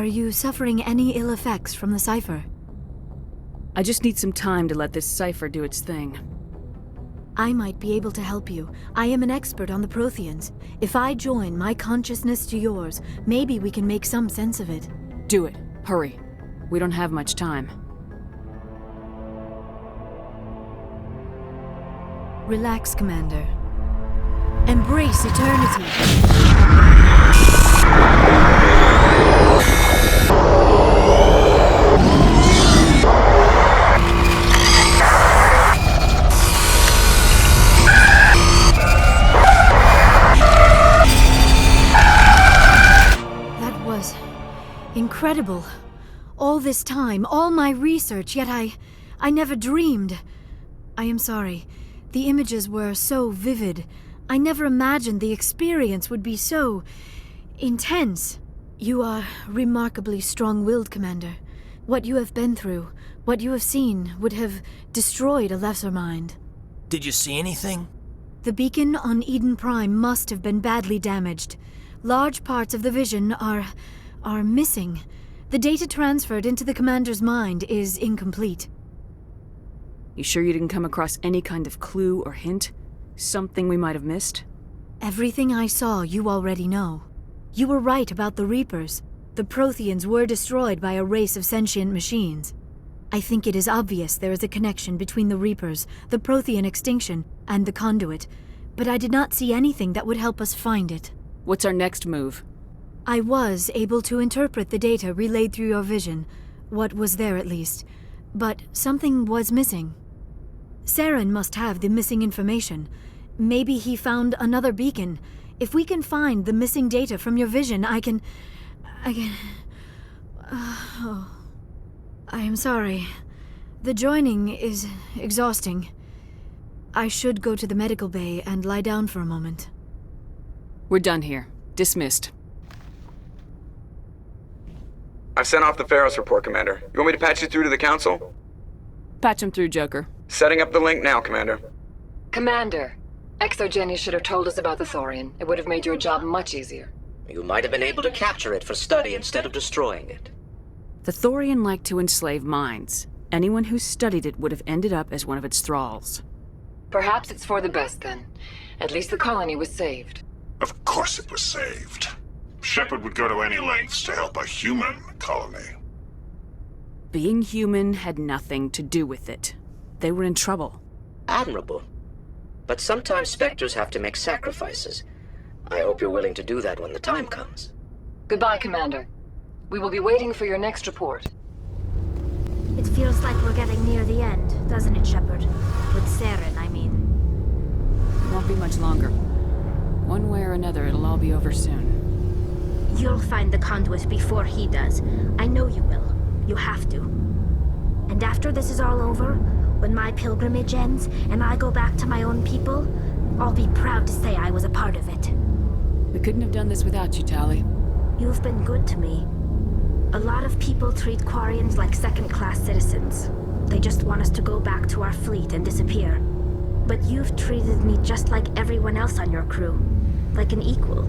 Are you suffering any ill effects from the cipher? I just need some time to let this cipher do its thing. I might be able to help you. I am an expert on the Protheans. If I join my consciousness to yours, maybe we can make some sense of it. Do it. Hurry. We don't have much time. Relax, Commander. Embrace eternity. That was incredible. All this time, all my research, yet I never dreamed. I am sorry. The images were so vivid. I never imagined the experience would be so intense. You are remarkably strong-willed, Commander. What you have been through, what you have seen, would have destroyed a lesser mind. Did you see anything? The beacon on Eden Prime must have been badly damaged. Large parts of the vision are missing. The data transferred into the Commander's mind is incomplete. You sure you didn't come across any kind of clue or hint? Something we might have missed? Everything I saw you already know. You were right about the Reapers. The Protheans were destroyed by a race of sentient machines. I think it is obvious there is a connection between the Reapers, the Prothean extinction, and the Conduit, but I did not see anything that would help us find it. What's our next move? I was able to interpret the data relayed through your vision, what was there at least, but something was missing. Saren must have the missing information. Maybe he found another beacon. If we can find the missing data from your vision, I can... I am sorry. The joining is exhausting. I should go to the medical bay and lie down for a moment. We're done here. Dismissed. I've sent off the Pharos report, Commander. You want me to patch you through to the Council? Patch him through, Joker. Setting up the link now, Commander. Commander, Exogeny should have told us about the Thorian. It would have made your job much easier. You might have been able to capture it for study instead of destroying it. The Thorian liked to enslave minds. Anyone who studied it would have ended up as one of its thralls. Perhaps it's for the best then. At least the colony was saved. Of course it was saved. Shepard would go to any lengths to help a human colony. Being human had nothing to do with it. They were in trouble. Admirable. But sometimes Spectres have to make sacrifices. I hope you're willing to do that when the time comes. Goodbye, Commander. We will be waiting for your next report. It feels like we're getting near the end, doesn't it, Shepard? With Saren, I mean. It won't be much longer. One way or another, it'll all be over soon. You'll find the Conduit before he does. I know you will. You have to. And after this is all over, when my pilgrimage ends and I go back to my own people, I'll be proud to say I was a part of it. We couldn't have done this without you, Tali. You've been good to me. A lot of people treat Quarians like second-class citizens. They just want us to go back to our fleet and disappear. But you've treated me just like everyone else on your crew. Like an equal.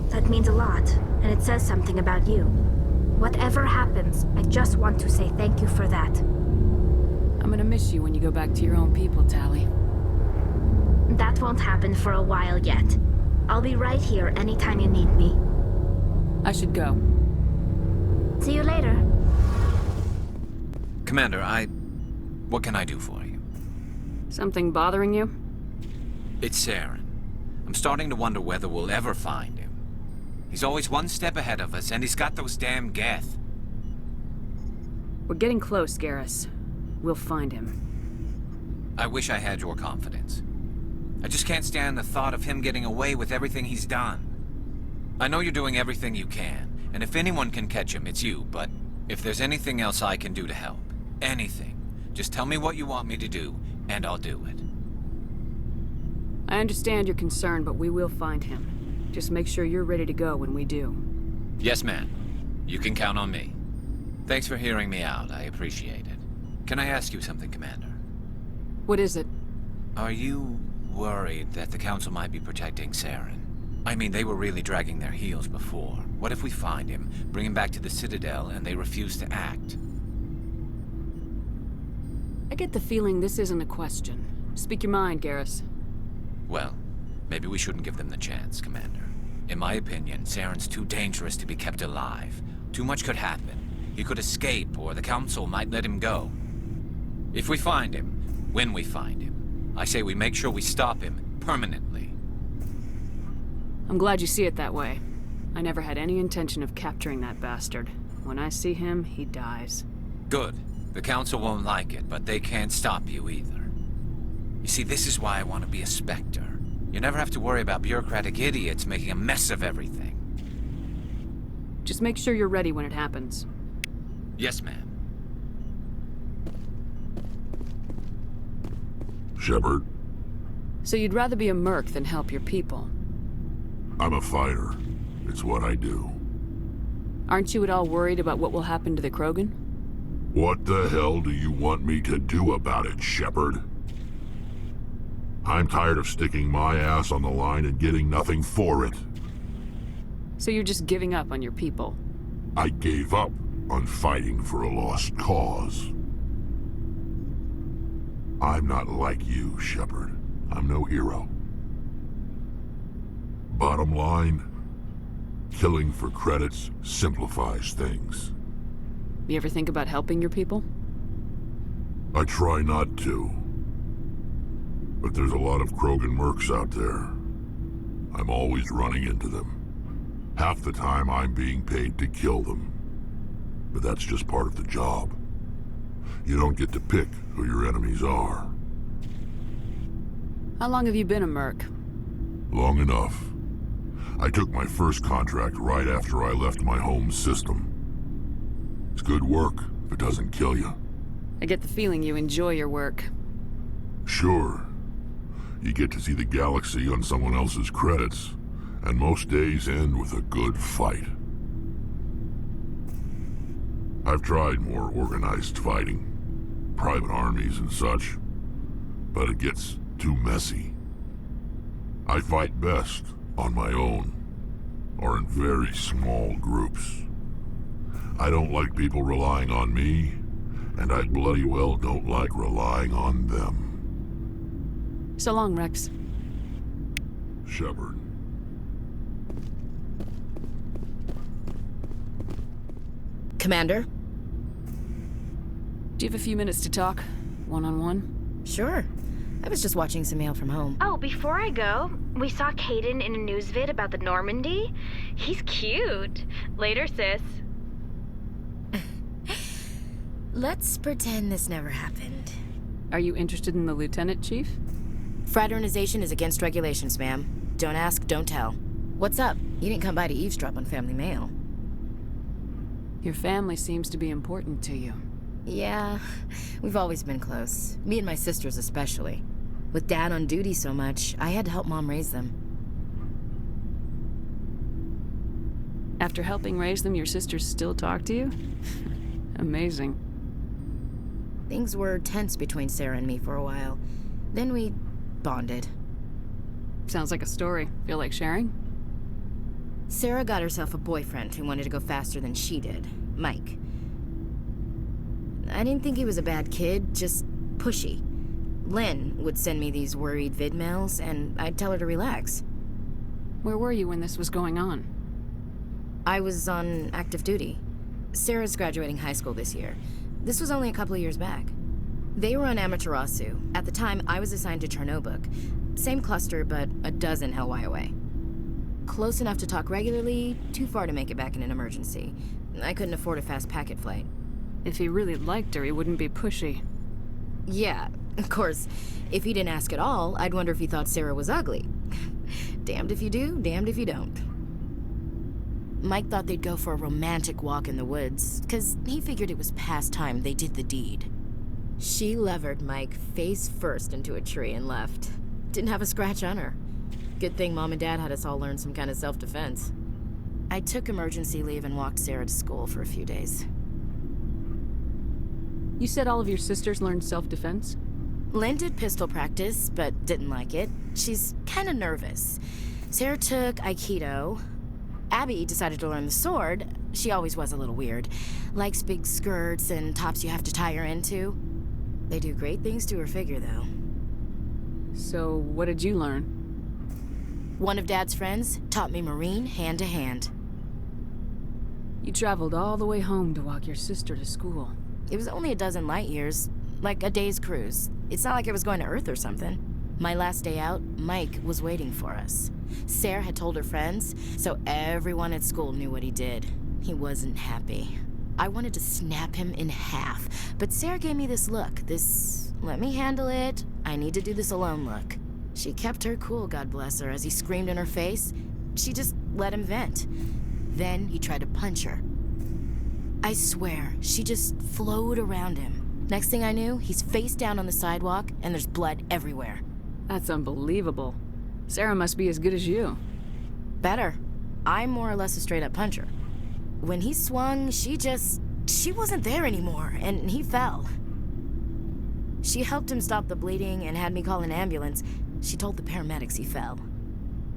That means a lot, and it says something about you. Whatever happens, I just want to say thank you for that. I'm gonna miss you when you go back to your own people, Tali. That won't happen for a while yet. I'll be right here anytime you need me. I should go. See you later. Commander, what can I do for you? Something bothering you? It's Saren. I'm starting to wonder whether we'll ever find him. He's always one step ahead of us, and he's got those damn Geth. We're getting close, Garrus. We'll find him. I wish I had your confidence. I just can't stand the thought of him getting away with everything he's done. I know you're doing everything you can, and if anyone can catch him, it's you, but if there's anything else I can do to help, anything, just tell me what you want me to do, and I'll do it. I understand your concern, but we will find him. Just make sure you're ready to go when we do. Yes, ma'am. You can count on me. Thanks for hearing me out. I appreciate it. Can I ask you something, Commander? What is it? Are you worried that the Council might be protecting Saren? I mean, they were really dragging their heels before. What if we find him, bring him back to the Citadel, and they refuse to act? I get the feeling this isn't a question. Speak your mind, Garrus. Well, maybe we shouldn't give them the chance, Commander. In my opinion, Saren's too dangerous to be kept alive. Too much could happen. He could escape, or the Council might let him go. If we find him, when we find him, I say we make sure we stop him permanently. I'm glad you see it that way. I never had any intention of capturing that bastard. When I see him, he dies. Good. The Council won't like it, but they can't stop you either. You see, this is why I want to be a Spectre. You never have to worry about bureaucratic idiots making a mess of everything. Just make sure you're ready when it happens. Yes, ma'am. Shepard, So you'd rather be a merc than help your people? I'm a fighter. It's what I do. Aren't you at all worried about what will happen to the Krogan? What the hell do you want me to do about it, Shepard? I'm tired of sticking my ass on the line and getting nothing for it. So you're just giving up on your people? I gave up on fighting for a lost cause. I'm not like you, Shepard. I'm no hero. Bottom line, killing for credits simplifies things. You ever think about helping your people? I try not to. But there's a lot of Krogan mercs out there. I'm always running into them. Half the time I'm being paid to kill them. But that's just part of the job. You don't get to pick who your enemies are. How long have you been a merc? Long enough. I took my first contract right after I left my home system. It's good work if it doesn't kill you. I get the feeling you enjoy your work. Sure. You get to see the galaxy on someone else's credits, and most days end with a good fight. I've tried more organized fighting, private armies and such, but it gets too messy. I fight best on my own, or in very small groups. I don't like people relying on me, and I bloody well don't like relying on them. So long, Rex. Shepard. Commander? Do you have a few minutes to talk? One-on-one? Sure. I was just watching some mail from home. Oh, before I go, we saw Caden in a news vid about the Normandy. He's cute. Later, sis. Let's pretend this never happened. Are you interested in the Lieutenant, Chief? Fraternization is against regulations, ma'am. Don't ask, don't tell. What's up? You didn't come by to eavesdrop on family mail. Your family seems to be important to you. Yeah, we've always been close. Me and my sisters especially. With Dad on duty so much, I had to help Mom raise them. After helping raise them, your sisters still talk to you? Amazing. Things were tense between Sarah and me for a while. Then we bonded. Sounds like a story. Feel like sharing? Sarah got herself a boyfriend who wanted to go faster than she did, Mike. I didn't think he was a bad kid, just pushy. Lynn would send me these worried vid mails, and I'd tell her to relax. Where were you when this was going on? I was on active duty. Sarah's graduating high school this year. This was only a couple of years back. They were on Amaterasu. At the time, I was assigned to Chernobog. Same cluster, but a dozen Hellwire away. Close enough to talk regularly, too far to make it back in an emergency. I couldn't afford a fast packet flight. If he really liked her, he wouldn't be pushy. Yeah, of course. If he didn't ask at all, I'd wonder if he thought Sarah was ugly. Damned if you do, damned if you don't. Mike thought they'd go for a romantic walk in the woods, 'cause he figured it was past time they did the deed. She levered Mike face first into a tree and left. Didn't have a scratch on her. Good thing Mom and Dad had us all learn some kind of self-defense. I took emergency leave and walked Sarah to school for a few days. You said all of your sisters learned self-defense? Lynn did pistol practice, but didn't like it. She's kind of nervous. Sarah took Aikido. Abby decided to learn the sword. She always was a little weird. Likes big skirts and tops you have to tie her into. They do great things to her figure, though. So, what did you learn? One of Dad's friends taught me Marine hand to hand. You traveled all the way home to walk your sister to school. It was only a dozen light years, like a day's cruise. It's not like I was going to Earth or something. My last day out, Mike was waiting for us. Sarah had told her friends, so everyone at school knew what he did. He wasn't happy. I wanted to snap him in half, but Sarah gave me this look, this let me handle it, I need to do this alone look. She kept her cool, God bless her, as he screamed in her face. She just let him vent. Then he tried to punch her. I swear, she just flowed around him. Next thing I knew, he's face down on the sidewalk, and there's blood everywhere. That's unbelievable. Sarah must be as good as you. Better. I'm more or less a straight-up puncher. When he swung, she wasn't there anymore, and he fell. She helped him stop the bleeding and had me call an ambulance. She told the paramedics he fell.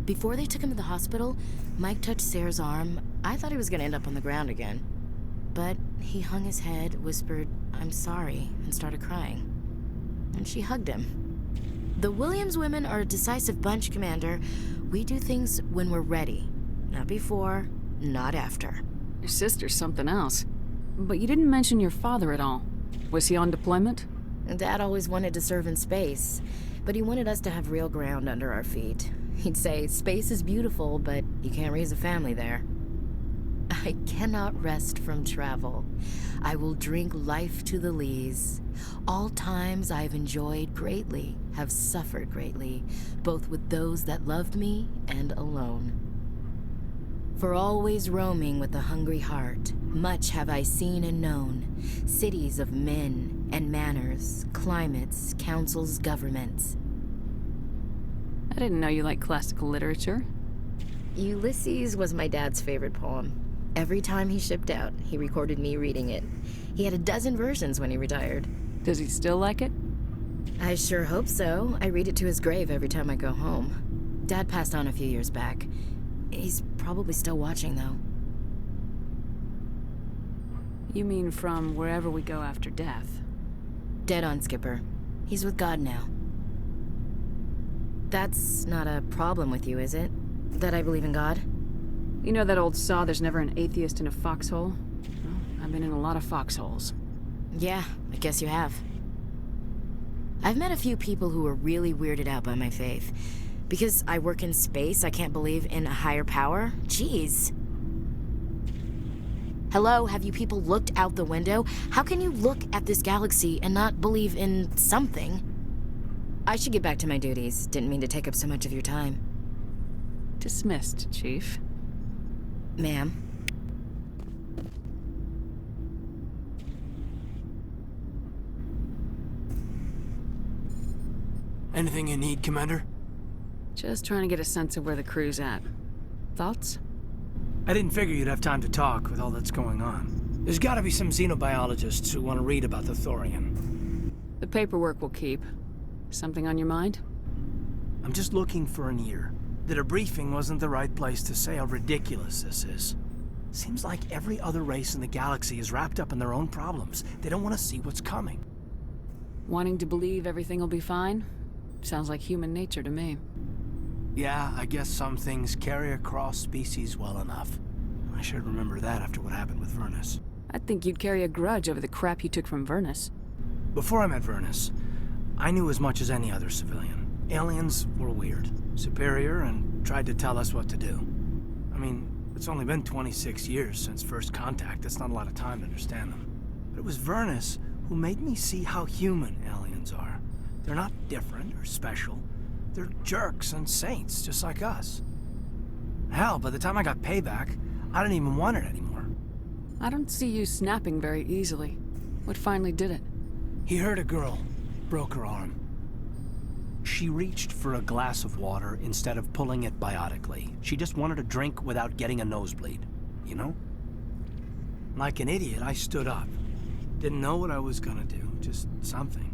Before they took him to the hospital, Mike touched Sarah's arm. I thought he was gonna end up on the ground again. But he hung his head, whispered, "I'm sorry," and started crying. And she hugged him. The Williams women are a decisive bunch, Commander. We do things when we're ready. Not before, not after. Your sister's something else. But you didn't mention your father at all. Was he on deployment? Dad always wanted to serve in space, but he wanted us to have real ground under our feet. He'd say, space is beautiful, but you can't raise a family there. I cannot rest from travel. I will drink life to the lees. All times I've enjoyed greatly, have suffered greatly, both with those that loved me and alone. For always roaming with a hungry heart, much have I seen and known, cities of men and manners, climates, councils, governments. I didn't know you liked classical literature. Ulysses was my dad's favorite poem. Every time he shipped out, he recorded me reading it. He had a dozen versions when he retired. Does he still like it? I sure hope so. I read it to his grave every time I go home. Dad passed on a few years back. He's probably still watching, though. You mean from wherever we go after death? Dead on, Skipper. He's with God now. That's not a problem with you, is it? That I believe in God? You know that old saw, there's never an atheist in a foxhole? Well, I've been in a lot of foxholes. Yeah, I guess you have. I've met a few people who were really weirded out by my faith. Because I work in space, I can't believe in a higher power? Jeez. Hello, have you people looked out the window? How can you look at this galaxy and not believe in something? I should get back to my duties. Didn't mean to take up so much of your time. Dismissed, Chief. Ma'am. Anything you need, Commander? Just trying to get a sense of where the crew's at. Thoughts? I didn't figure you'd have time to talk with all that's going on. There's gotta be some xenobiologists who want to read about the Thorian. The paperwork will keep. Something on your mind? I'm just looking for an ear. The debriefing wasn't the right place to say how ridiculous this is. Seems like every other race in the galaxy is wrapped up in their own problems. They don't want to see what's coming. Wanting to believe everything will be fine? Sounds like human nature to me. Yeah, I guess some things carry across species well enough. I should remember that after what happened with Vernus. I'd think you'd carry a grudge over the crap you took from Vernus. Before I met Vernus, I knew as much as any other civilian. Aliens were weird, superior, and tried to tell us what to do. I mean, it's only been 26 years since first contact. That's not a lot of time to understand them. But it was Vernus who made me see how human aliens are. They're not different or special. They're jerks and saints, just like us. Hell, by the time I got payback, I didn't even want it anymore. I don't see you snapping very easily. What finally did it? He hurt a girl, broke her arm. She reached for a glass of water instead of pulling it biotically. She just wanted a drink without getting a nosebleed, you know? Like an idiot, I stood up. Didn't know what I was gonna do, just something.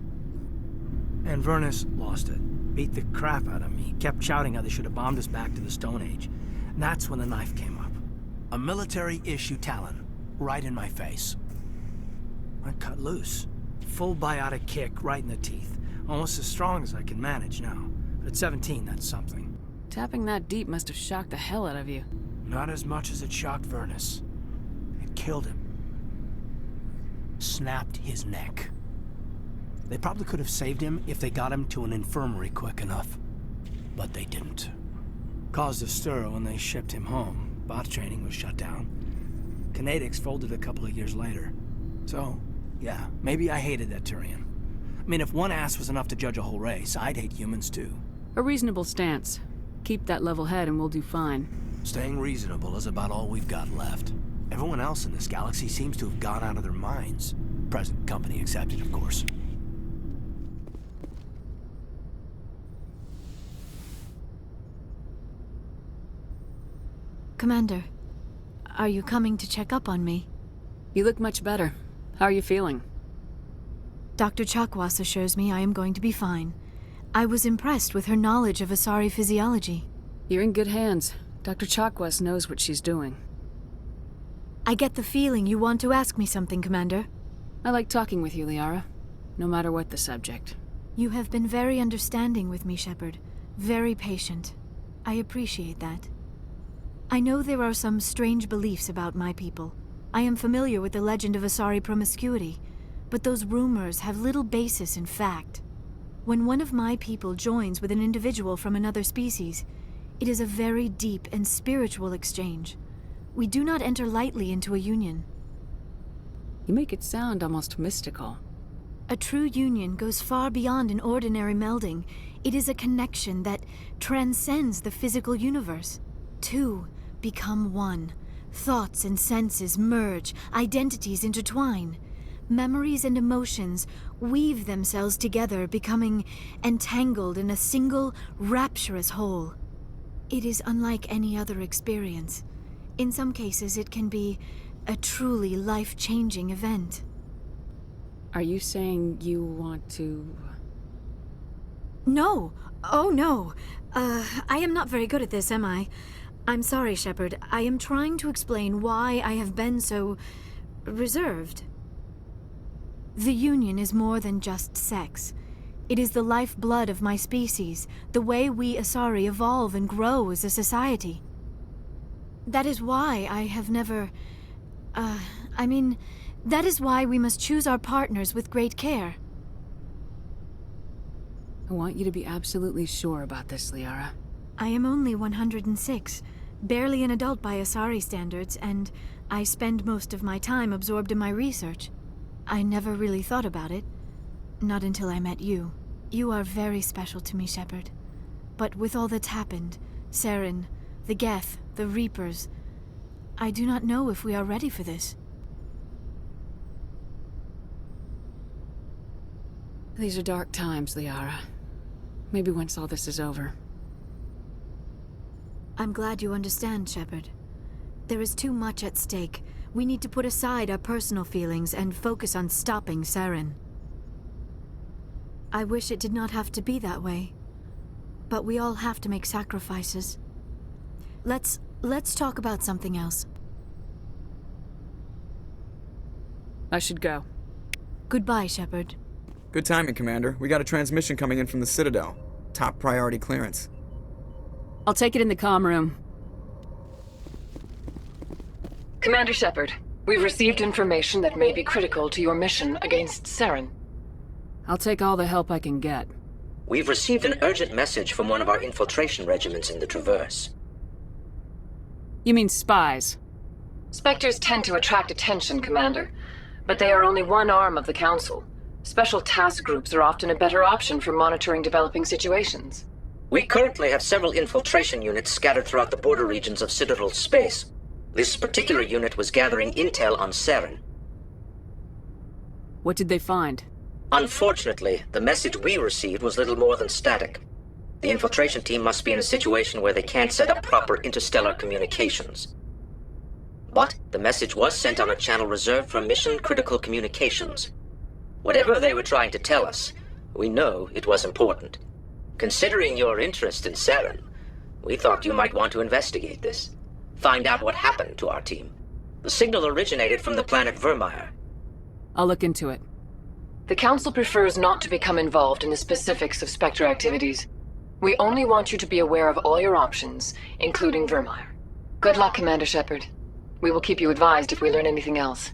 And Vernus lost it. beat the crap out of me, kept shouting how they should have bombed us back to the Stone Age. And that's when the knife came up. A military-issue Talon, right in my face. I cut loose. Full biotic kick right in the teeth. Almost as strong as I can manage now. But at 17, that's something. Tapping that deep must have shocked the hell out of you. Not as much as it shocked Vernus. It killed him. Snapped his neck. They probably could have saved him if they got him to an infirmary quick enough. But they didn't. Caused a stir when they shipped him home. Bot training was shut down. Kinetics folded a couple of years later. So, yeah, maybe I hated that Turian. I mean, if one ass was enough to judge a whole race, I'd hate humans too. A reasonable stance. Keep that level head and we'll do fine. Staying reasonable is about all we've got left. Everyone else in this galaxy seems to have gone out of their minds. Present company accepted, of course. Commander, are you coming to check up on me? You look much better. How are you feeling? Dr. Chakwas assures me I am going to be fine. I was impressed with her knowledge of Asari physiology. You're in good hands. Dr. Chakwas knows what she's doing. I get the feeling you want to ask me something, Commander. I like talking with you, Liara. No matter what the subject. You have been very understanding with me, Shepard. Very patient. I appreciate that. I know there are some strange beliefs about my people. I am familiar with the legend of Asari promiscuity, but those rumors have little basis in fact. When one of my people joins with an individual from another species, it is a very deep and spiritual exchange. We do not enter lightly into a union. You make it sound almost mystical. A true union goes far beyond an ordinary melding. It is a connection that transcends the physical universe. Two become one. Thoughts and senses merge, identities intertwine. Memories and emotions weave themselves together, becoming entangled in a single, rapturous whole. It is unlike any other experience. In some cases, it can be a truly life-changing event. Are you saying you want to... No! Oh, no! I am not very good at this, am I? I'm sorry, Shepard. I am trying to explain why I have been so... reserved. The Union is more than just sex. It is the lifeblood of my species, the way we Asari evolve and grow as a society. That is why I have never... that is why we must choose our partners with great care. I want you to be absolutely sure about this, Liara. I am only 106, barely an adult by Asari standards, and I spend most of my time absorbed in my research. I never really thought about it. Not until I met you. You are very special to me, Shepard. But with all that's happened, Saren, the Geth, the Reapers, I do not know if we are ready for this. These are dark times, Liara. Maybe once all this is over. I'm glad you understand, Shepard. There is too much at stake. We need to put aside our personal feelings and focus on stopping Saren. I wish it did not have to be that way. But we all have to make sacrifices. Let's talk about something else. I should go. Goodbye, Shepard. Good timing, Commander. We got a transmission coming in from the Citadel. Top priority clearance. I'll take it in the comm room. Commander Shepard, we've received information that may be critical to your mission against Saren. I'll take all the help I can get. We've received an urgent message from one of our infiltration regiments in the Traverse. You mean spies? Spectres tend to attract attention, Commander, but they are only one arm of the Council. Special task groups are often a better option for monitoring developing situations. We currently have several infiltration units scattered throughout the border regions of Citadel space. This particular unit was gathering intel on Saren. What did they find? Unfortunately, the message we received was little more than static. The infiltration team must be in a situation where they can't set up proper interstellar communications. But the message was sent on a channel reserved for mission-critical communications. Whatever they were trying to tell us, we know it was important. Considering your interest in Saren, we thought you might want to investigate this. Find out what happened to our team. The signal originated from the planet Vermeer. I'll look into it. The Council prefers not to become involved in the specifics of Spectre activities. We only want you to be aware of all your options, including Vermeer. Good luck, Commander Shepard. We will keep you advised if we learn anything else.